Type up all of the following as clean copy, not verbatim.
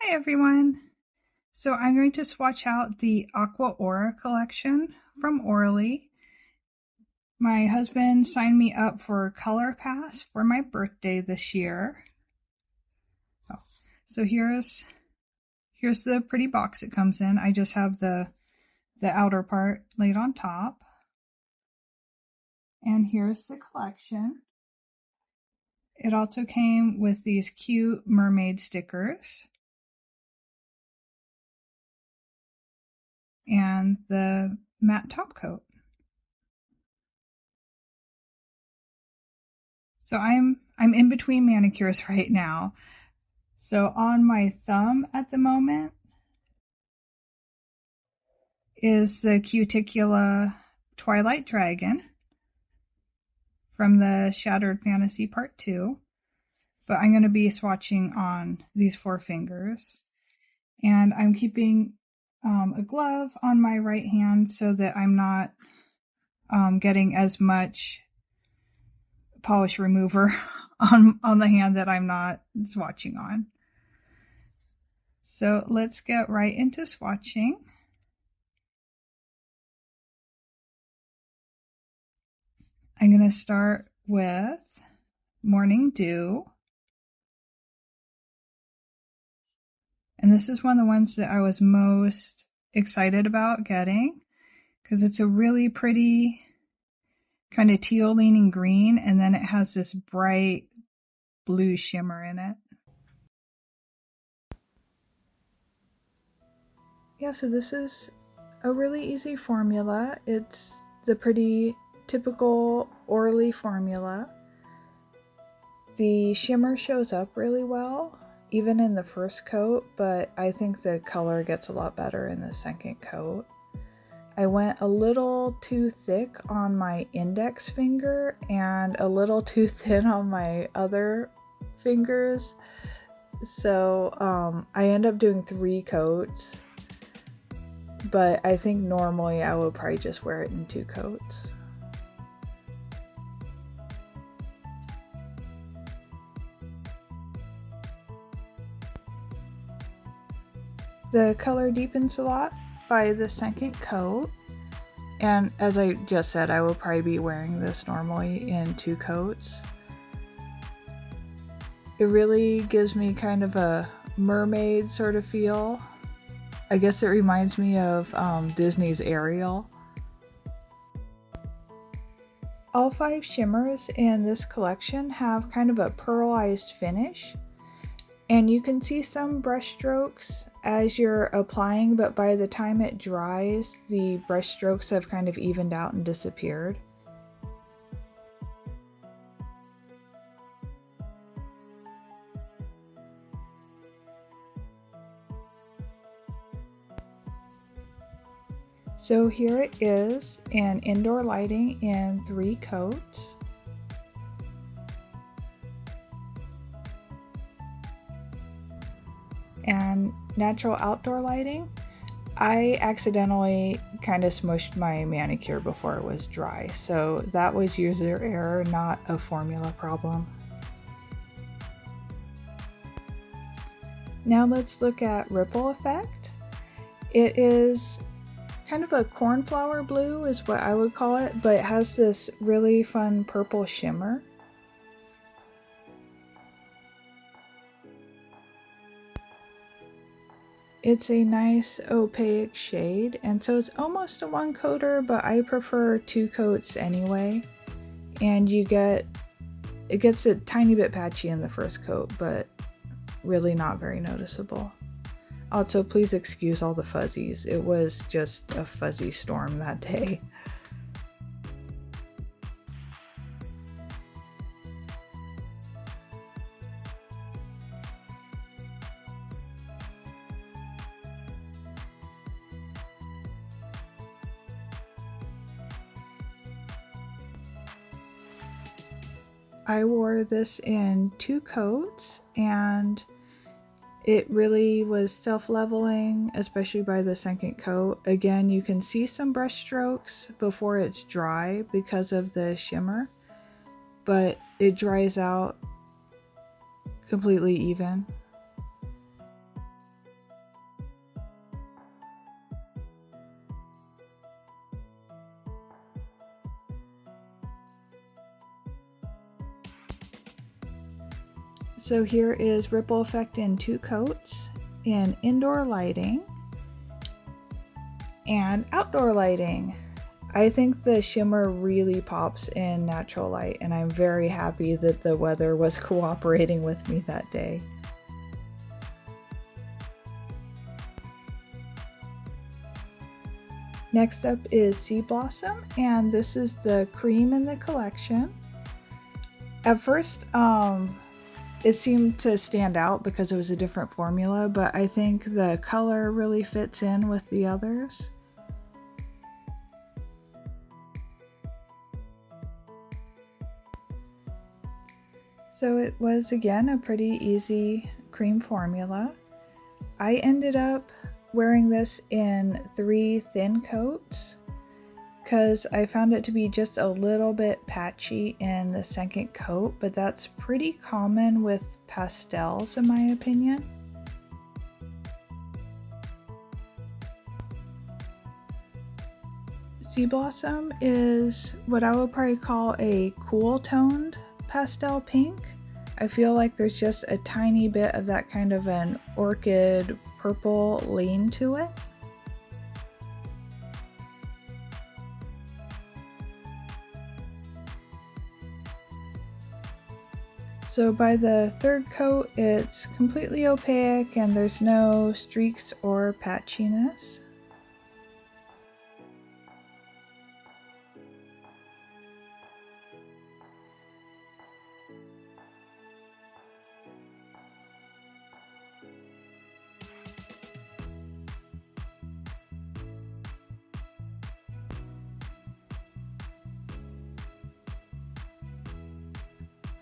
Hi everyone! So I'm going to swatch out the Aqua Aura collection from Orly. My husband signed me up for Color Pass for my birthday this year. So here's the pretty box it comes in. I just have the outer part laid on top. And here's the collection. It also came with these cute mermaid stickers. And the matte top coat. So I'm in between manicures right now. So on my thumb at the moment is the Cuticula Twilight Dragon from the Shattered Fantasy Part 2. But I'm going to be swatching on these 4 fingers. And I'm keeping a glove on my right hand so that I'm not getting as much polish remover on the hand that I'm not swatching on. So let's get right into swatching. I'm going to start with Morning Dew. And this is one of the ones that I was most excited about getting because it's a really pretty kind of teal leaning green, and then it has this bright blue shimmer in it. Yeah, so this is a really easy formula. It's the pretty typical Orly formula. The shimmer shows up really well, even in the first coat, but I think the color gets a lot better in the second coat. I went a little too thick on my index finger and a little too thin on my other fingers, so I end up doing 3 coats, but I think normally I would probably just wear it in 2 coats. The color deepens a lot by the second coat, and as I just said, I will probably be wearing this normally in 2 coats. It really gives me kind of a mermaid sort of feel. I guess it reminds me of Disney's Ariel. All 5 shimmers in this collection have kind of a pearlized finish, and you can see some brush strokes as you're applying, but by the time it dries, the brush strokes have kind of evened out and disappeared. So here it is in indoor lighting in 3 coats. And natural outdoor lighting, I accidentally kind of smushed my manicure before it was dry, so that was user error, not a formula problem. Now let's look at ripple effect. It is kind of a cornflower blue is what I would call it, but it has this really fun purple shimmer. It's a nice opaque shade, and so it's almost a 1 coater, but I prefer 2 coats anyway. And it gets a tiny bit patchy in the first coat, but really not very noticeable. Also, please excuse all the fuzzies. It was just a fuzzy storm that day. I wore this in 2 coats, and it really was self-leveling, especially by the second coat. Again, you can see some brush strokes before it's dry because of the shimmer, but it dries out completely even. So here is Ripple Effect in 2 coats in indoor lighting and outdoor lighting. I think the shimmer really pops in natural light, and I'm very happy that the weather was cooperating with me that day. Next up is Sea Blossom, and this is the cream in the collection. At first, it seemed to stand out because it was a different formula, but I think the color really fits in with the others. So it was again a pretty easy cream formula. I ended up wearing this in 3 thin coats because I found it to be just a little bit patchy in the second coat, but that's pretty common with pastels in my opinion. Sea Blossom is what I would probably call a cool toned pastel pink. I feel like there's just a tiny bit of that kind of an orchid purple lean to it. So by the third coat, it's completely opaque and there's no streaks or patchiness.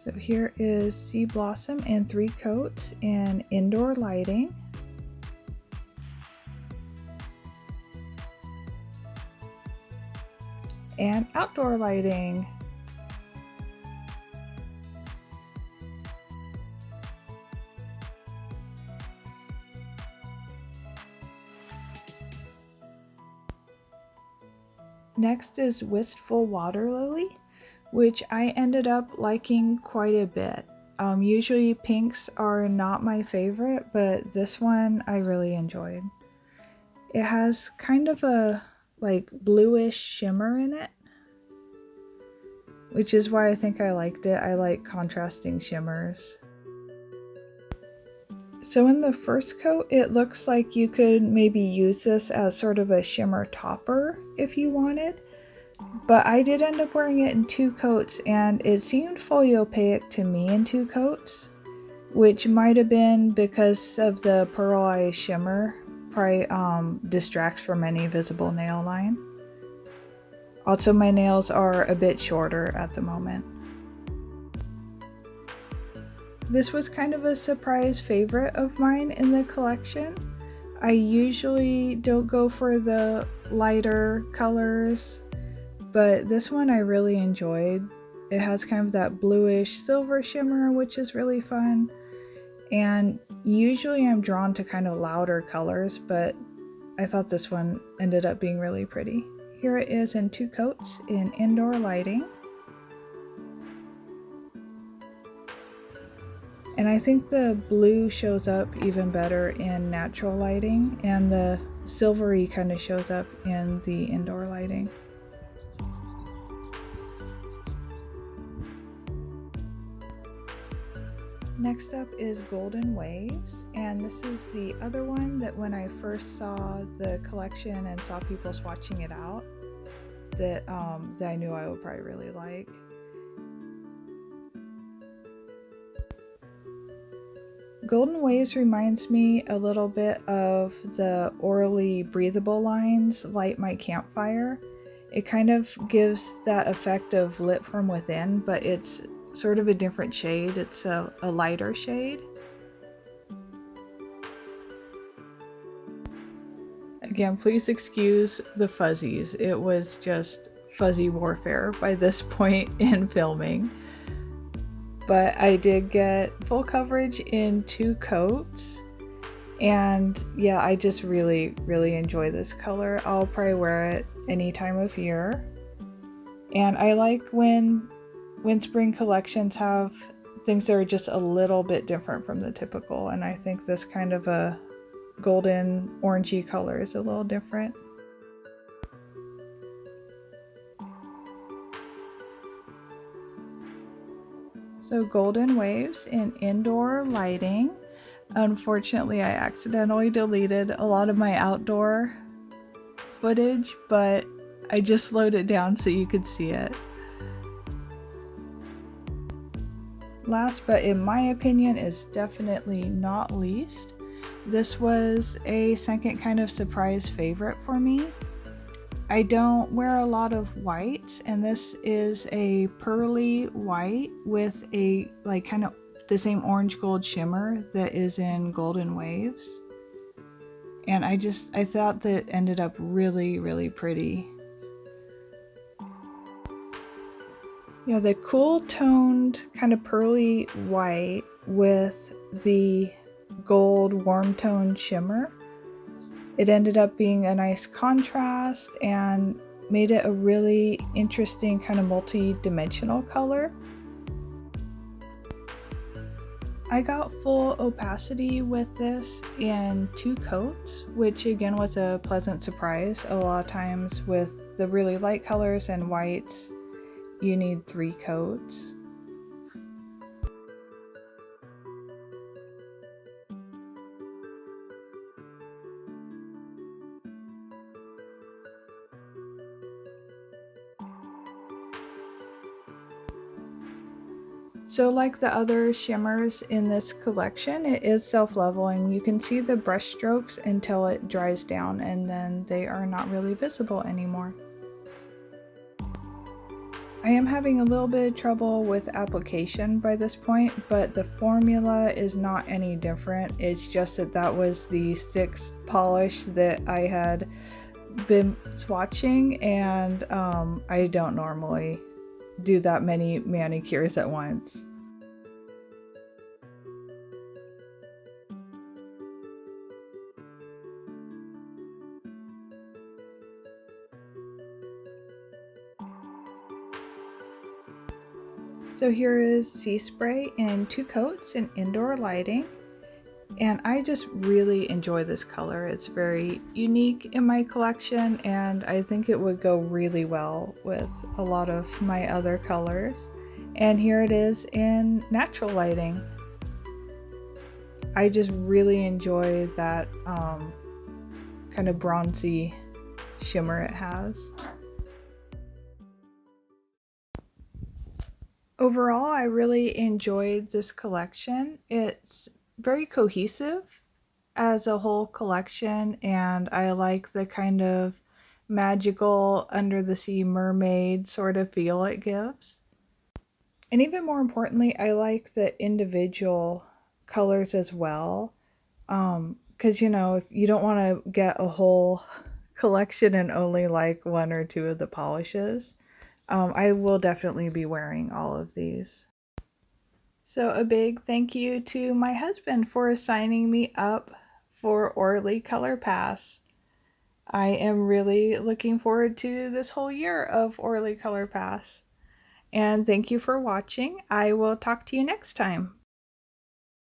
So here is Sea Blossom in 3 coats in indoor lighting. And outdoor lighting. Next is Wistful Water Lily, which I ended up liking quite a bit. Usually pinks are not my favorite, but this one I really enjoyed. It has kind of a like bluish shimmer in it, which is why I think I liked it. I like contrasting shimmers. So in the first coat, it looks like you could maybe use this as sort of a shimmer topper if you wanted. But I did end up wearing it in 2 coats, and it seemed fully opaque to me in 2 coats, which might have been because of the pearl eye shimmer. Probably distracts from any visible nail line. Also, my nails are a bit shorter at the moment. This was kind of a surprise favorite of mine in the collection. I usually don't go for the lighter colors, but this one I really enjoyed. It has kind of that bluish silver shimmer, which is really fun. And usually I'm drawn to kind of louder colors, but I thought this one ended up being really pretty. Here it is in 2 coats in indoor lighting. And I think the blue shows up even better in natural lighting, and the silvery kind of shows up in the indoor lighting. Next up is Golden Waves, and this is the other one that when I first saw the collection and saw people swatching it out, that I knew I would probably really like. Golden Waves reminds me a little bit of the Orly breathable lines, Light My Campfire. It kind of gives that effect of lit from within, but it's sort of a different shade. It's a lighter shade. Again, please excuse the fuzzies. It was just fuzzy warfare by this point in filming. But I did get full coverage in 2 coats. And yeah, I just really enjoy this color. I'll probably wear it any time of year. And I like when spring collections have things that are just a little bit different from the typical, and I think this kind of a golden orangey color is a little different. So golden waves in indoor lighting. Unfortunately, I accidentally deleted a lot of my outdoor footage, but I just slowed it down so you could see it. Last, but in my opinion is definitely not least, this was a second kind of surprise favorite for me. I don't wear a lot of whites, and this is a pearly white with a like kind of the same orange gold shimmer that is in Golden Waves. And I thought that ended up really, really pretty. Yeah, the cool toned kind of pearly white with the gold warm toned shimmer. It ended up being a nice contrast and made it a really interesting kind of multi-dimensional color. I got full opacity with this in 2 coats, which again was a pleasant surprise. A lot of times with the really light colors and whites, you need 3 coats. So like the other shimmers in this collection, it is self-leveling. You can see the brush strokes until it dries down, and then they are not really visible anymore. I am having a little bit of trouble with application by this point, but the formula is not any different. It's just that that was the 6th polish that I had been swatching, and I don't normally do that many manicures at once. So here is Sea Spray in 2 coats in indoor lighting, and I just really enjoy this color. It's very unique in my collection, and I think it would go really well with a lot of my other colors. And here it is in natural lighting. I just really enjoy that kind of bronzy shimmer it has. Overall, I really enjoyed this collection. It's very cohesive as a whole collection, and I like the kind of magical under the sea mermaid sort of feel it gives. And even more importantly, I like the individual colors as well. Because you know, if you don't want to get a whole collection and only like 1 or 2 of the polishes, I will definitely be wearing all of these. So a big thank you to my husband for signing me up for Orly Color Pass. I am really looking forward to this whole year of Orly Color Pass. And thank you for watching. I will talk to you next time.